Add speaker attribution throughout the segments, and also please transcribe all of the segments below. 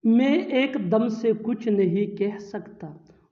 Speaker 1: मैं एकदम से कुछ नहीं कह सकता,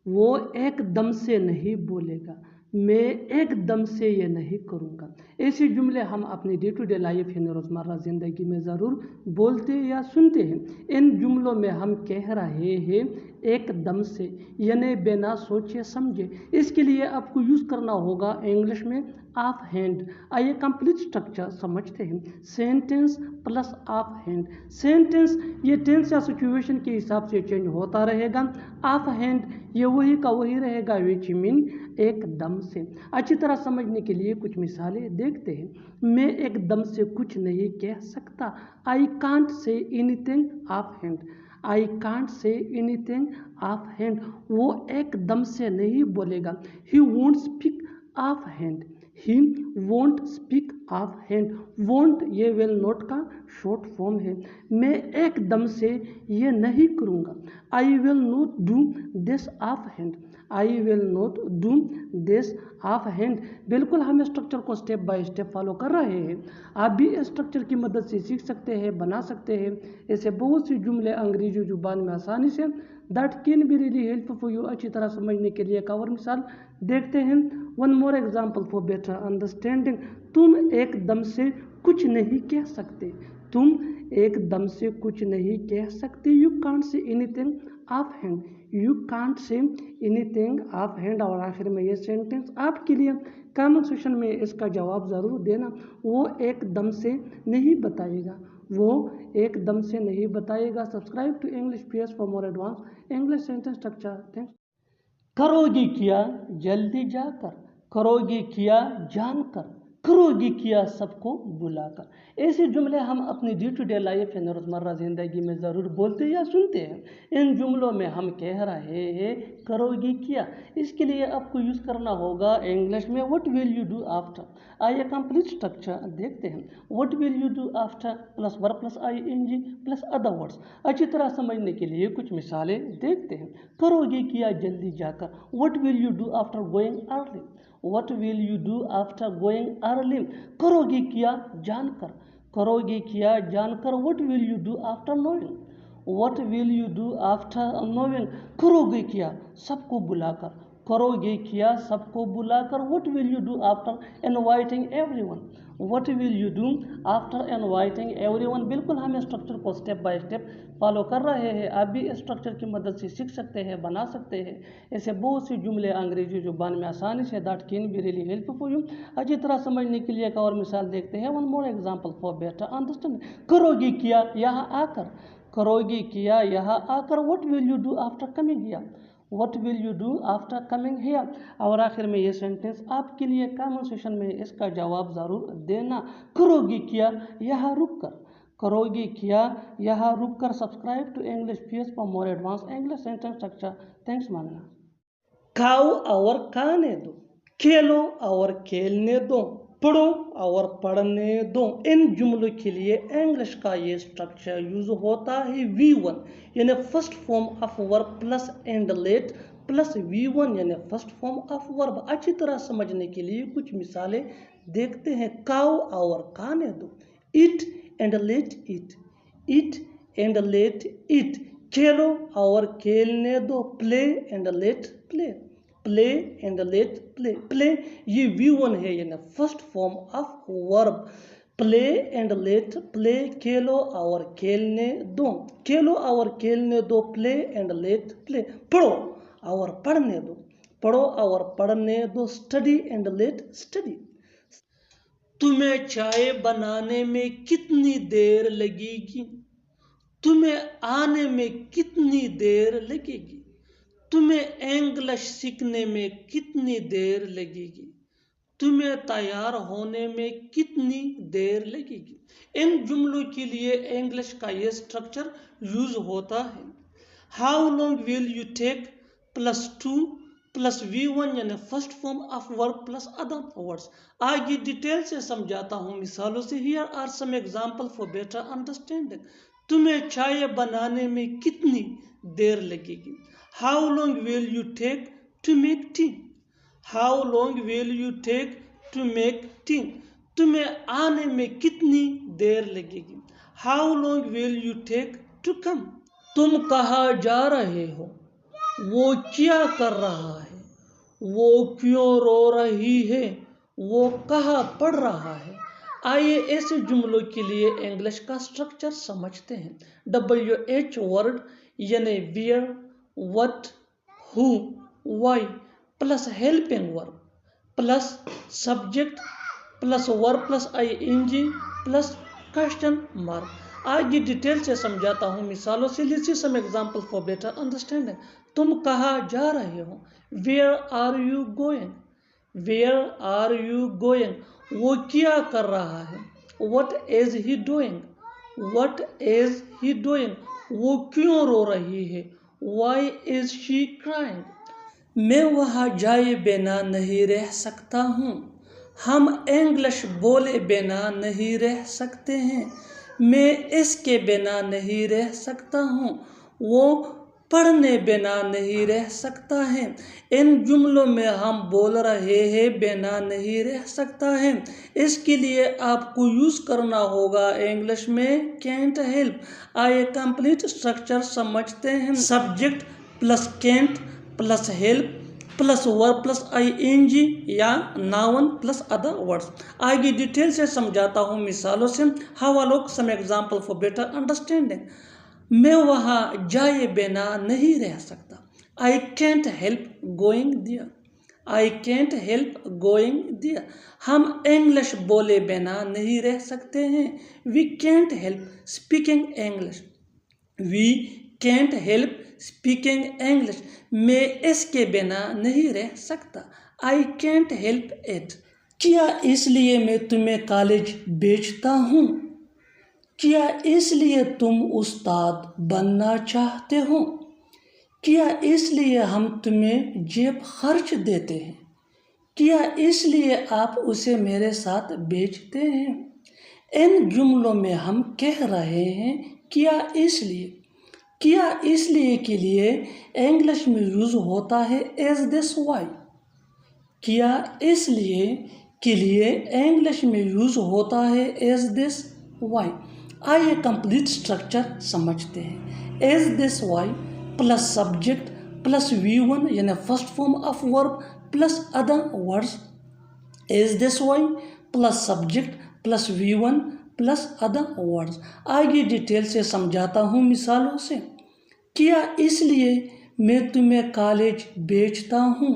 Speaker 1: वो एकदम से नहीं बोलेगा, मैं एकदम से ये नहीं करूँगा। ऐसे जुमले हम अपनी डे टू डे लाइफ यानी रोज़मर्रा ज़िंदगी में ज़रूर बोलते या सुनते हैं। इन जुमलों में हम कह रहे हैं एकदम से, यानी बिना सोचे समझे। इसके लिए आपको यूज़ करना होगा इंग्लिश में ऑफ हैंड। आइए कंप्लीट स्ट्रक्चर समझते हैं। Sentence plus of hand. Sentence ये टेंस या सिचुएशन के हिसाब से चेंज होता रहेगा। ऑफ हैंड ये वही का वही रहेगा, विच मीन एकदम से। अच्छी तरह समझने के लिए कुछ मिसालें देखते हैं। मैं एकदम से कुछ नहीं कह सकता, I can't say anything of hand. I can't say anything of hand, वो एकदम से नहीं बोलेगा। He won't speak of hand. He won't speak of hand. Won't ये विल नॉट का शॉर्ट फॉर्म है। मैं एकदम से ये नहीं करूँगा। I will not do this of hand. I will not do this of hand. बिल्कुल हम स्ट्रक्चर को स्टेप बाय स्टेप फॉलो कर रहे हैं। आप भी इस स्ट्रक्चर की मदद से सीख सकते हैं, बना सकते हैं। ऐसे बहुत सी जुमले अंग्रेजी जुबान में आसानी say that can be really helpful for you. अच्छी तरह समझने के लिए एक और मिसाल देखते हैं। One more example for better understanding. तुम एकदम से कुछ नहीं कह सकते। तुम एकदम से कुछ नहीं कह सकते। You can't say anything of hand. You can't say anything of hand. और आखिर में ये सेंटेंस आपके लिए कमेंट सेक्शन में इसका जवाब ज़रूर देना। वो एकदम से नहीं बताएगा। वो एकदम से नहीं बताएगा। Subscribe to English PS for more advance English sentence structure. Thanks. करोगी किया जल्दी जाकर, करोगी किया जानकर, करोगी किया सबको बुलाकर। ऐसे जुमले हम अपनी डे टू डे लाइफ यानी रोज़मर्रा ज़िंदगी में ज़रूर बोलते या सुनते हैं। इन जुमलों में हम कह रहे हैं करोगी किया। इसके लिए आपको यूज़ करना होगा इंग्लिश में what will you do after. आइए कंप्लीट स्ट्रक्चर देखते हैं। What will you do after plus verb plus ING plus other words. अच्छी तरह समझने के लिए कुछ मिसालें देखते हैं। करोगी किया जल्दी जाकर, what will you do after going early. What will you do after going early? करोगी किया जानकर, करोगी किया जानकर। What will you do after knowing? What will you do after knowing? करोगी किया सबको बुलाकर, करोगी किया सबको बुलाकर। What will you do after inviting everyone? What will you do after inviting everyone? बिल्कुल हम स्ट्रक्चर को स्टेप बाय स्टेप फॉलो कर रहे हैं। आप भी इस स्ट्रक्चर की मदद से सीख सकते हैं, बना सकते हैं। ऐसे बहुत सी जुमले अंग्रेजी जुबान में आसानी say that can be really helpful for you. अच्छी तरह समझने के लिए एक और मिसाल देखते हैं। One more example for better understand. करोगी किया यहाँ आकर, करोगी किया यहाँ आकर। What will you do after coming here? What will you do after coming here? और आखिर में ये सेंटेंस आपके लिए कमेंट सेक्शन में इसका जवाब ज़रूर देना। करोगी किया यहाँ रुक कर, करोगी किया यहाँ रुक कर। Subscribe to English PS for more advance English sentence structure. Thanks मानना। खाओ और खाने दो, खेलो और खेलने दो, पढ़ो और पढ़ने दो। इन जुमलों के लिए इंग्लिश का ये स्ट्रक्चर यूज होता है V1 यानी first form of verb plus and let plus V1 यानी फर्स्ट फॉर्म ऑफ वर्ब। अच्छी तरह समझने के लिए कुछ मिसालें देखते हैं। खाओ और खाने दो, eat and let eat, eat and let eat. खेलो और खेलने दो, play and let play, play and let play. Play ये V1 है यानी first form of verb. Play and let play. खेलो और खेलने दो, खेलो और खेलने दो, प्ले एंड लेट प्ले। पढ़ो और पढ़ने दो, पढ़ो और पढ़ने दो, स्टडी एंड लेट स्टडी। तुम्हें चाय बनाने में कितनी देर लगेगी? तुम्हें आने में कितनी देर लगेगी? तुम्हें इंग्लिश सीखने में कितनी देर लगेगी? तुम्हें तैयार होने में कितनी देर लगेगी? इन जुमलों के लिए इंग्लिश का ये स्ट्रक्चर यूज होता है। How long will you take plus 2 plus V1 यानी first form of verb plus other words. आगे डिटेल से समझाता हूँ मिसालों से। Here are some example for better understanding. तुम्हें चाय बनाने में कितनी देर लगेगी? How long will you take to make tea? How long will you take to make tea? तुम्हें आने में कितनी देर लगेगी? How long will you take to come? तुम कहाँ जा रहे हो, वो क्या कर रहा है, वो क्यों रो रही है, वो कहाँ पढ़ रहा है। आइए ऐसे जुमलों के लिए इंग्लिश का स्ट्रक्चर समझते हैं। WH वर्ड यानी where, what, who, why plus helping verb plus subject plus verb plus ING plus question mark. आगे डिटेल से समझाता हूँ मिसालों से। Let's see some example for better understanding. तुम कहाँ जा रहे हो, where are you going, where are you going, वो क्या कर रहा है, what is he doing, what is he doing, वो क्यों रो रही है, व्हाई इज शी क्राइंग। मैं वहाँ जाए बिना नहीं रह सकता हूँ, हम इंग्लिश बोले बिना नहीं रह सकते हैं, मैं इसके बिना नहीं रह सकता हूँ, वो पढ़ने बिना नहीं रह सकता है। इन जुमलों में हम बोल रहे हैं बिना नहीं रह सकता है, इसके लिए आपको यूज़ करना होगा इंग्लिश में कैंट हेल्प। आइए कंप्लीट स्ट्रक्चर समझते हैं। Subject plus cantt plus help plus verb plus ING या नाउन प्लस अदर वर्ड्स। आगे डिटेल से समझाता हूँ मिसालों से। How a look some example for better understanding. मैं वहाँ जाए बिना नहीं रह सकता, I can't help going there, I can't help going there. हम इंग्लिश बोले बिना नहीं रह सकते हैं, we can't help speaking English, we can't help speaking English. मैं इसके बिना नहीं रह सकता, आई कैंट हेल्प इट। क्या इसलिए मैं तुम्हें कॉलेज भेजता हूँ, क्या इसलिए तुम उस्ताद बनना चाहते हो, क्या इसलिए हम तुम्हें जेब खर्च देते हैं, क्या इसलिए आप उसे मेरे साथ बेचते हैं। इन जुमलों में हम कह रहे हैं क्या इसलिए। क्या इसलिए के लिए इंग्लिश में यूज़ होता है इज दिस वाई। क्या इसलिए के लिए इंग्लिश में यूज़ होता है इज दिस वाई। आइए कंप्लीट स्ट्रक्चर समझते हैं। Is this why plus subject plus V1 यानी first form of verb plus other words. Is this why plus subject plus V1 plus other words. आगे detail से समझाता हूँ मिसालों से। क्या इसलिए मैं तुम्हें कॉलेज भेजता हूँ,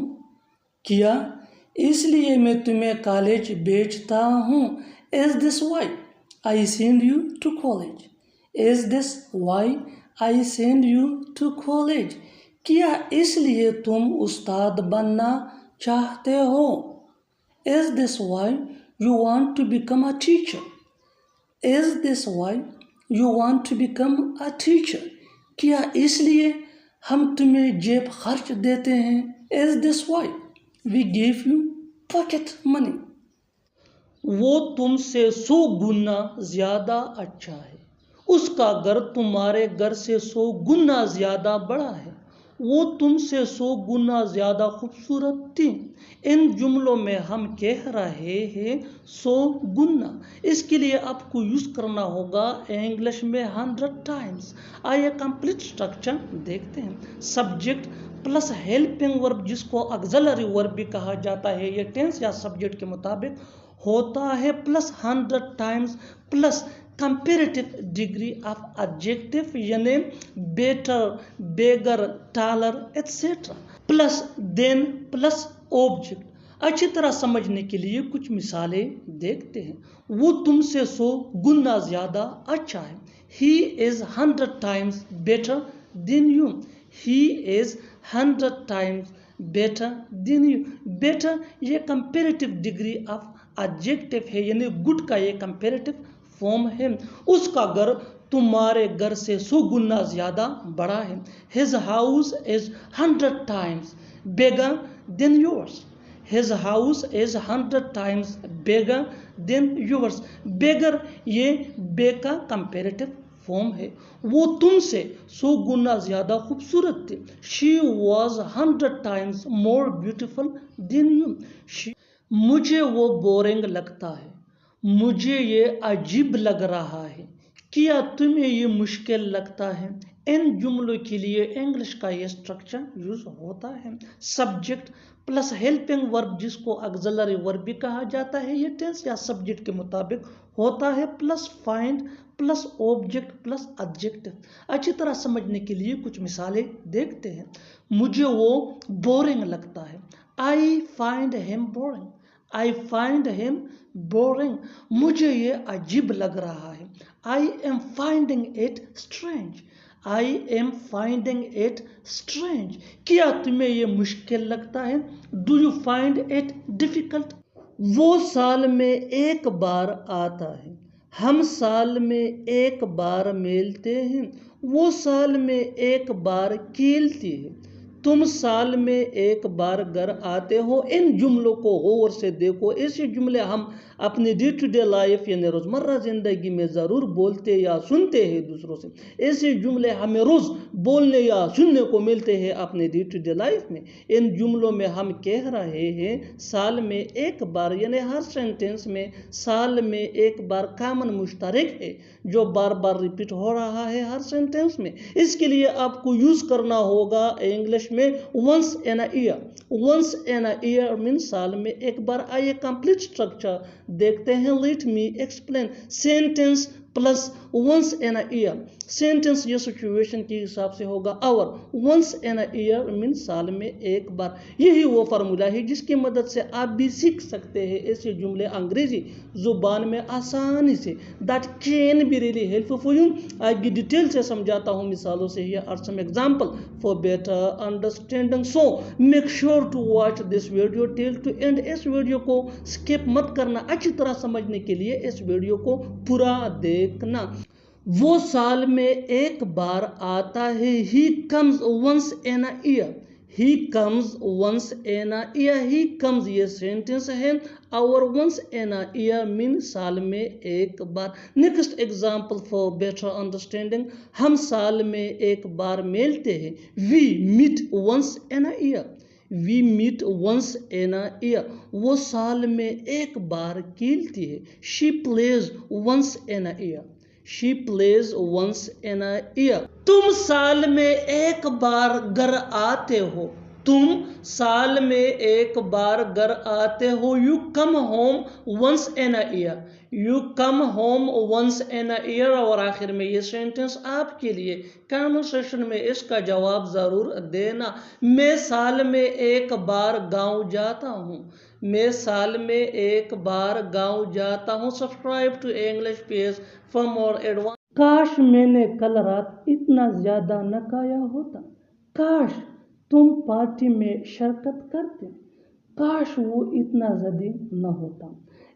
Speaker 1: क्या इसलिए मैं तुम्हें कॉलेज भेजता हूँ। Is this why I send you to college, is this why I send you to college. क्या इसलिए तुम उस्ताद बनना चाहते हो, is this why you want to become a teacher, is this why you want to become a teacher. क्या इसलिए हम तुम्हें जेब खर्च देते हैं, is this why we give you pocket money. वो तुमसे 100 गुना ज्यादा अच्छा है, उसका घर तुम्हारे घर से 100 गुना ज्यादा बड़ा है, वो तुमसे 100 गुना ज्यादा खूबसूरत थी। इन जुमलों में हम कह रहे हैं 100 गुना, इसके लिए आपको यूज करना होगा इंग्लिश में 100 टाइम्स। आइए कंप्लीट स्ट्रक्चर देखते हैं। सब्जेक्ट प्लस हेल्पिंग वर्ब जिसको ऑक्सिलरी वर्ब भी कहा जाता है, ये टेंस या सब्जेक्ट के मुताबिक होता है plus 100 times plus comparative degree of adjective यानी better, bigger, taller etcetera plus than plus object. अच्छी तरह समझने के लिए कुछ मिसालें देखते हैं। वो तुमसे 100 गुना ज्यादा अच्छा है, he is 100 times better than you, he is 100 times better than you. Better ये कंपेरेटिव डिग्री ऑफ एडजेक्टिव है यानी गुड का ये कंपेरेटिव फॉर्म है। उसका घर तुम्हारे घर से 100 गुना ज्यादा बड़ा है। His house is 100 times bigger than yours, his house is 100 times bigger than yours. Bigger ये बे का कंपेरेटिव फॉर्म है। वो तुमसे 100 गुना ज्यादा खूबसूरत थी, she was 100 times more beautiful than you. मुझे वो बोरिंग लगता है, मुझे ये अजीब लग रहा है। क्या तुम्हें ये मुश्किल लगता है,
Speaker 2: ان جملوں کے لیے انگلش کا یہ اسٹرکچر یوز ہوتا ہے. سبجیکٹ پلس ہیلپنگ ورب جس کو آگزیلری ورب بھی کہا جاتا ہے، یہ ٹینس یا سبجیکٹ کے مطابق ہوتا ہے، plus find plus object plus adjective. اچھی طرح سمجھنے کے لیے کچھ مثالیں دیکھتے ہیں. مجھے وہ بورنگ لگتا ہے. I find him boring. I find him boring. مجھے یہ عجیب لگ رہا ہے. I am finding it strange. I am finding it strange. کیا تمہیں یہ مشکل لگتا ہے؟ Do you find it difficult? وہ سال میں ایک بار آتا ہے. ہم سال میں ایک بار ملتے ہیں. وہ سال میں ایک بار کھیلتی ہے. تم سال میں ایک بار گھر آتے ہو. ان جملوں کو غور سے دیکھو. ایسے جملے ہم اپنی ڈے ٹو ڈے لائف یعنی روزمرہ زندگی میں ضرور بولتے یا سنتے ہیں دوسروں سے. ایسے جملے ہمیں روز بولنے یا سننے کو ملتے ہیں اپنے ڈے ٹو ڈے لائف میں. ان جملوں میں ہم کہہ رہے ہیں سال میں ایک بار، یعنی ہر سینٹنس میں سال میں ایک بار کامن مشترک ہے جو بار بار ریپیٹ ہو رہا ہے ہر سینٹنس میں. اس کے لیے آپ کو یوز کرنا ہوگا انگلش میں once in a year. once in a year means سال میں ایک بار. آئیے کمپلیٹ اسٹرکچر دیکھتے ہیں. Let me explain. Sentence plus once in a year. Sentence یہ سچویشن کے حساب سے ہوگا اور once in a year means سال میں ایک بار. یہی وہ فارمولا ہے جس کی مدد سے آپ بھی سیکھ سکتے ہیں ایسے جملے انگریزی زبان میں آسانی سے. That can be really helpful for you. آگے ڈیٹیل سے سمجھاتا ہوں مثالوں سے. Here are some example for better understanding. So make sure to watch this video till to end. اس ویڈیو کو سکپ مت کرنا. اچھی طرح سمجھنے کے لیے اس ویڈیو کو پورا دیکھنا. وہ سال میں ایک بار آتا ہے. He comes once in a year. He comes once in a year. He comes یہ سینٹنس ہے اور once in a year means سال میں ایک بار. Next example for better understanding. ہم سال میں ایک بار ملتے ہیں. We meet once in a year. We meet once in a year. وہ سال میں ایک بار کھیلتی ہے. She plays once in a year. She plays once in a year. تم سال میں ایک بار گھر آتے ہو. تم سال میں ایک بار گھر آتے ہو. You come home once in a year. You come home once in a year. اور آخر میں یہ سینٹنس آپ کے لیے کانورسیشن میں اس کا جواب ضرور دینا. میں سال میں ایک بار گاؤں جاتا ہوں. میں سال میں ایک بار گاؤں جاتا ہوں. Subscribe to English page for more advance. کاش میں نے کل رات اتنا زیادہ نہ کھایا ہوتا. کاش تم پارٹی میں شرکت کرتے. کاش وہ اتنا جدی نہ ہوتا.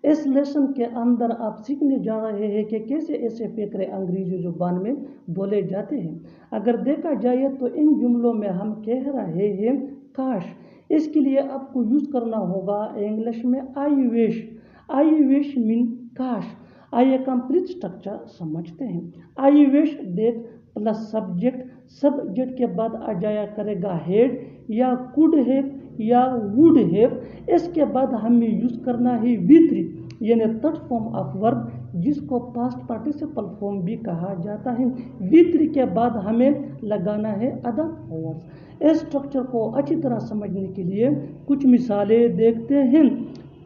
Speaker 2: اس لیسن کے اندر آپ سیکھنے جا رہے ہیں کہ کیسے ایسے فقرے انگریزی زبان میں بولے جاتے ہیں. اگر دیکھا جائے تو ان جملوں میں ہم کہہ رہے ہیں کاش. اس کے لیے آپ کو یوز کرنا ہوگا انگلش میں آئی وش. آئی وش مین کاش. آئیے کمپلیٹ اسٹرکچر سمجھتے ہیں. I wish that plus subject. Subject کے بعد آ جایا کرے گا ہیڈ یا کوڈ ہیو یا ووڈ ہیو. اس کے بعد ہمیں یوز کرنا ہے وی3 یعنی تھرڈ فارم آف ورب جس کو پاسٹ پارٹیسپل فارم بھی کہا جاتا ہے. وی3 کے بعد ہمیں لگانا ہے ادر ورڈز. اس اسٹرکچر کو اچھی طرح سمجھنے کے لیے کچھ مثالیں دیکھتے ہیں.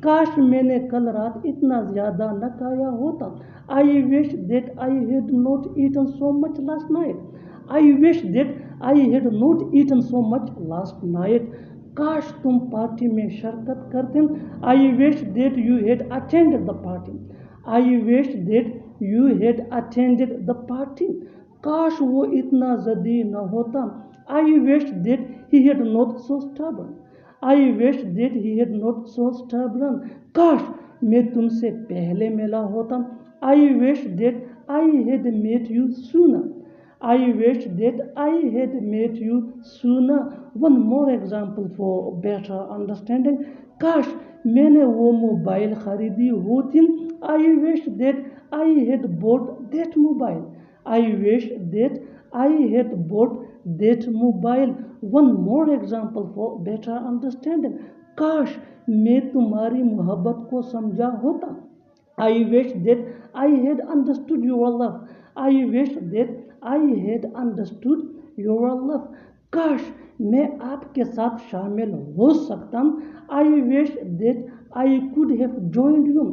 Speaker 2: کاش میں نے کل رات اتنا زیادہ نہ کھایا ہوتا. I wish that I had not eaten so much last night. I wish that I had not eaten so much last night. کاش تم پارٹی میں شرکت کرتے. I wish that you had attended the party. I wish that you had attended the party. کاش وہ اتنا ضدی نہ ہوتا. I wish that he had not so stubborn. I wish that he had not so stubborn. کاش میں تم سے پہلے ملا ہوتا. I wish that I had met you sooner. I wish that I had met you sooner. One more example for better understanding. کاش میں نے وہ موبائل خریدی ہوتی. I wish that I had bought that mobile. I wish that I had bought that mobile. One more example for better understanding. کاش میں تمہاری محبت کو سمجھا ہوتا. I wish that I had understood your love. I wish that
Speaker 1: I had understood your love. काश मैं आपके साथ शामिल हो सकता. I wish that I could have joined you.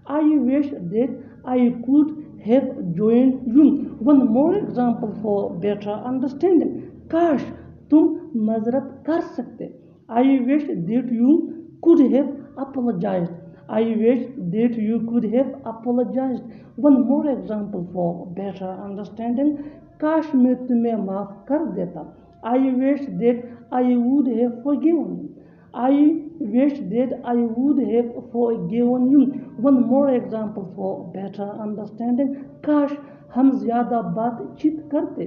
Speaker 1: I wish that I could have joined you. One more example for better understanding. काश तुम मजरत कर सकते. I wish that you could have apologized. I wish that you could have apologized. One more example for better understanding. काश मैं तुम्हें माफ कर देता. I wish that I would have forgiven you. I wish that I would have forgiven you. One more example for better understanding. काश हम ज़्यादा बातचीत करते.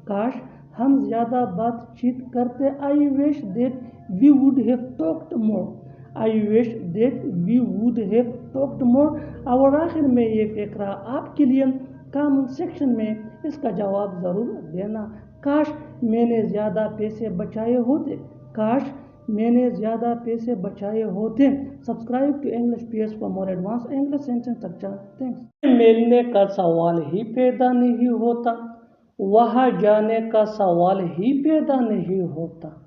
Speaker 1: काश हम ज़्यादा बातचीत करते. I wish that we would have talked more. I wish that we would have talked more. और आखिर में ये फ़िक्रा आपके लिए कमेंट सेक्शन में इसका जवाब ज़रूर देना. काश मैंने ज़्यादा पैसे बचाए होते. काश मैंने ज़्यादा पैसे बचाए होते. Subscribe to English PS for more advance English sentence structure. Thanks. मिलने का सवाल ही पैदा नहीं होता. वहाँ जाने का सवाल ही पैदा नहीं होता.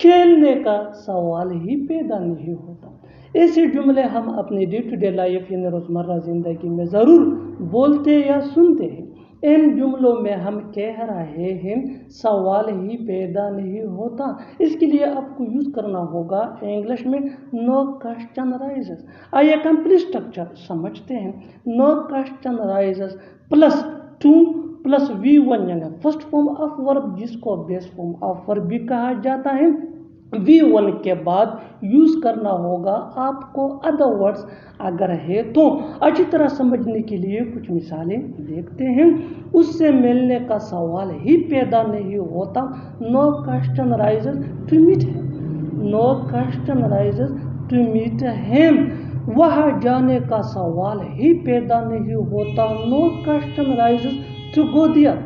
Speaker 1: खेलने का सवाल ही पैदा नहीं होता. ऐसे जुमले हम अपनी डे टू डे लाइफ यानी रोज़मर्रा ज़िंदगी में ज़रूर बोलते या सुनते हैं. इन जुमलों में हम कह रहे हैं सवाल ही पैदा नहीं होता. इसके लिए आपको यूज़ करना होगा इंग्लिश में नो क्वेश्चन राइजेस. आइए कंप्लीट स्ट्रक्चर समझते हैं. No question rises plus to plus V1 यानी फर्स्ट फॉर्म ऑफ वर्ब जिसको बेस फॉर्म ऑफ वर्ब भी कहा जाता है. V1 के बाद यूज़ करना होगा आपको अदर वर्ड्स अगर है तो. अच्छी तरह समझने के लिए कुछ मिसालें देखते हैं. उससे मिलने का सवाल ही पैदा नहीं होता. No question rises to meet him. No question rises to meet him. वहाँ जाने का सवाल ही पैदा नहीं होता. No question rises to go there.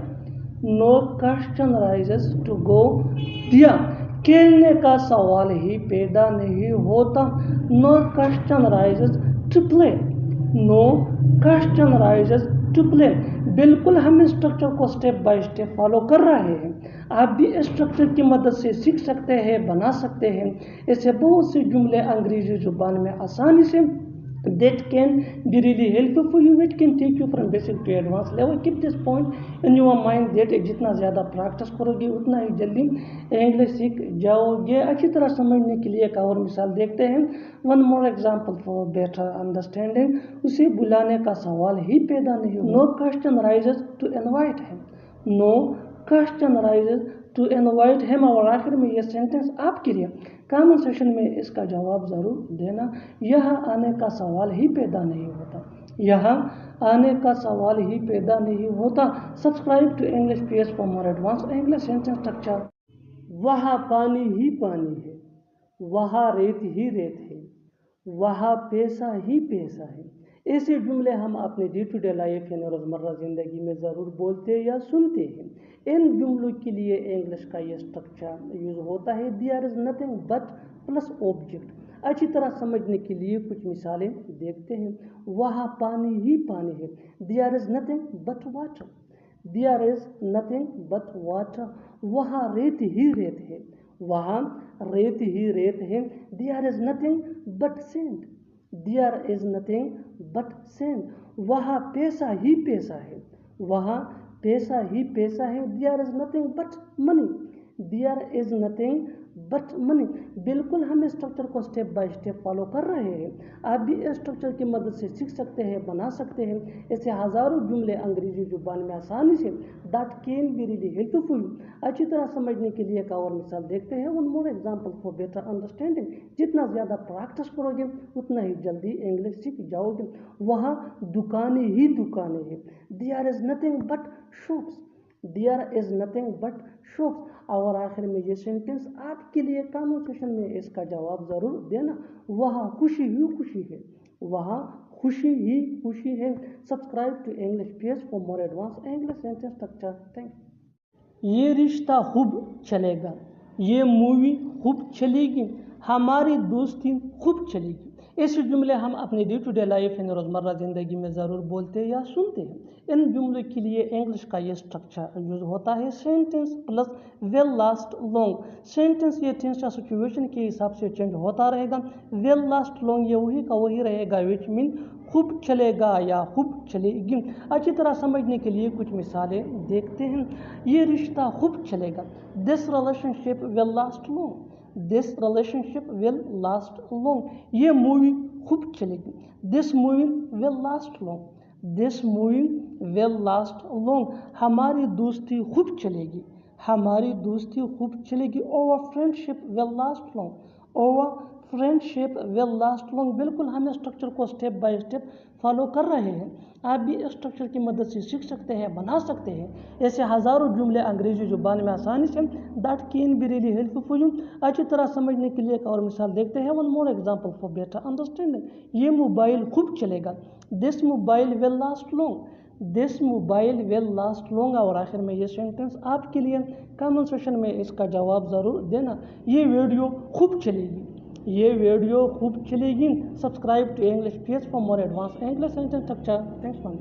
Speaker 1: No question rises to go there. खेलने का सवाल ही पैदा नहीं होता. No question rises to play. No question rises to play. बिल्कुल हम इस स्ट्रक्चर को स्टेप बाय स्टेप फॉलो कर रहे हैं. आप भी इस स्ट्रक्चर की मदद से सीख सकते हैं, बना सकते हैं. ऐसे बहुत से जुमले अंग्रेजी जुबान में आसानी से that can be really helpful for you. It can take you from basic to advanced level. Keep this point in your mind that जितना ज़्यादा प्रैक्टिस करोगे उतना ही जल्दी इंग्लिश सीख जाओगे. अच्छी तरह समझने के लिए एक और मिसाल देखते हैं. One more example for better understanding. उसे बुलाने का सवाल ही पैदा नहीं हो. No question rises to invite him. No question rises to invite him. और आखिर में ये सेंटेंस आपके लिए कमेंट सेक्शन में इसका जवाब ज़रूर देना. यहाँ आने का सवाल ही पैदा नहीं होता. यहाँ आने का सवाल ही पैदा नहीं होता. Subscribe to English PS for more advance English sentence structure. वहाँ पानी ही पानी है. वहाँ रेत ही रेत है. वहाँ पैसा ही पैसा है. ऐसे जुमले हम अपने डे टू डे लाइफ यानी रोज़मर्रा ज़िंदगी में ज़रूर बोलते या सुनते हैं. इन जुमलों के लिए इंग्लिश का ये स्ट्रक्चर यूज़ होता है. There is nothing but plus object. अच्छी तरह समझने के लिए कुछ मिसालें देखते हैं. वहाँ पानी ही पानी है. There is nothing but water. There is nothing but water. वहाँ रेत ही रेत है. वहाँ रेत ही रेत है. There is nothing but sand. There is nothing but sand. वहाँ पैसा ही पैसा है. वहाँ पैसा ही पैसा है. There is nothing but money. There is nothing but money. बिल्कुल हम इस स्ट्रक्चर को स्टेप बाय स्टेप फॉलो कर रहे हैं. आप भी इस स्ट्रक्चर की मदद से सीख सकते हैं, बना सकते हैं. ऐसे हज़ारों जुमले अंग्रेजी जुबान में आसानी say that can be really helpful for you. अच्छी तरह समझने के लिए एक और मिसाल देखते हैं. One more example for better understanding. जितना ज़्यादा प्रैक्टिस करोगे उतना ही जल्दी इंग्लिश सीख जाओगे. वहाँ दुकानें ही दुकानें हैं. There is nothing but shops. There is nothing but shops. और आखिर में ये सेंटेंस आपके लिए कमेंट सेक्शन में इसका जवाब ज़रूर देना. वहाँ खुशी ही खुशी है. वहाँ खुशी ही खुशी है. Subscribe to English PS for more advance English sentence structure. Thank you. ये रिश्ता खूब चलेगा. ये मूवी खूब चलेगी. हमारी दोस्ती खूब चलेगी. ایسے جملے ہم اپنی ڈے ٹو ڈے لائف یعنی روزمرہ زندگی میں ضرور بولتے یا سنتے ہیں. ان جملوں کے لیے انگلش کا یہ اسٹرکچر یوز ہوتا ہے sentence plus will last long. Sentence یہ ٹینس یا سچویشن کے حساب سے چینج ہوتا رہے گا. ویل لاسٹ لانگ یہ وہی کا وہی رہے گا وچ مین خوب چلے گا یا خوب چلے گی. اچھی طرح سمجھنے کے لیے کچھ مثالیں دیکھتے ہیں. یہ رشتہ خوب چلے گا. This relationship will last long. This relationship will last long. یہ مووی خوب چلے گی. This movie will last long. This movie will last long. ہماری دوستی خوب چلے گی. ہماری دوستی خوب چلے گی. Over friend ship will last long. Over friend ship will last long. بالکل ہم اسٹرکچر کو اسٹیپ بائی اسٹیپ فالو کر رہے ہیں. آپ بھی اسٹرکچر کی مدد سے سیکھ سکتے ہیں, بنا سکتے ہیں. ایسے ہزاروں جملے انگریزی زبان میں آسانی سے that can be really help for you. اچھی طرح سمجھنے کے لیے ایک اور مثال دیکھتے ہیں. One more example for better understanding. یہ موبائل خوب چلے گا. This mobile will last long. This mobile will last long. اور آخر میں یہ سینٹینس آپ کے لیے کامنٹ سیکشن میں اس کا جواب ضرور دینا. یہ ویڈیو خوب چلے گی. یہ ویڈیو خوب چلے گی. Subscribe to English page for more advance English sentence structure. Thanks for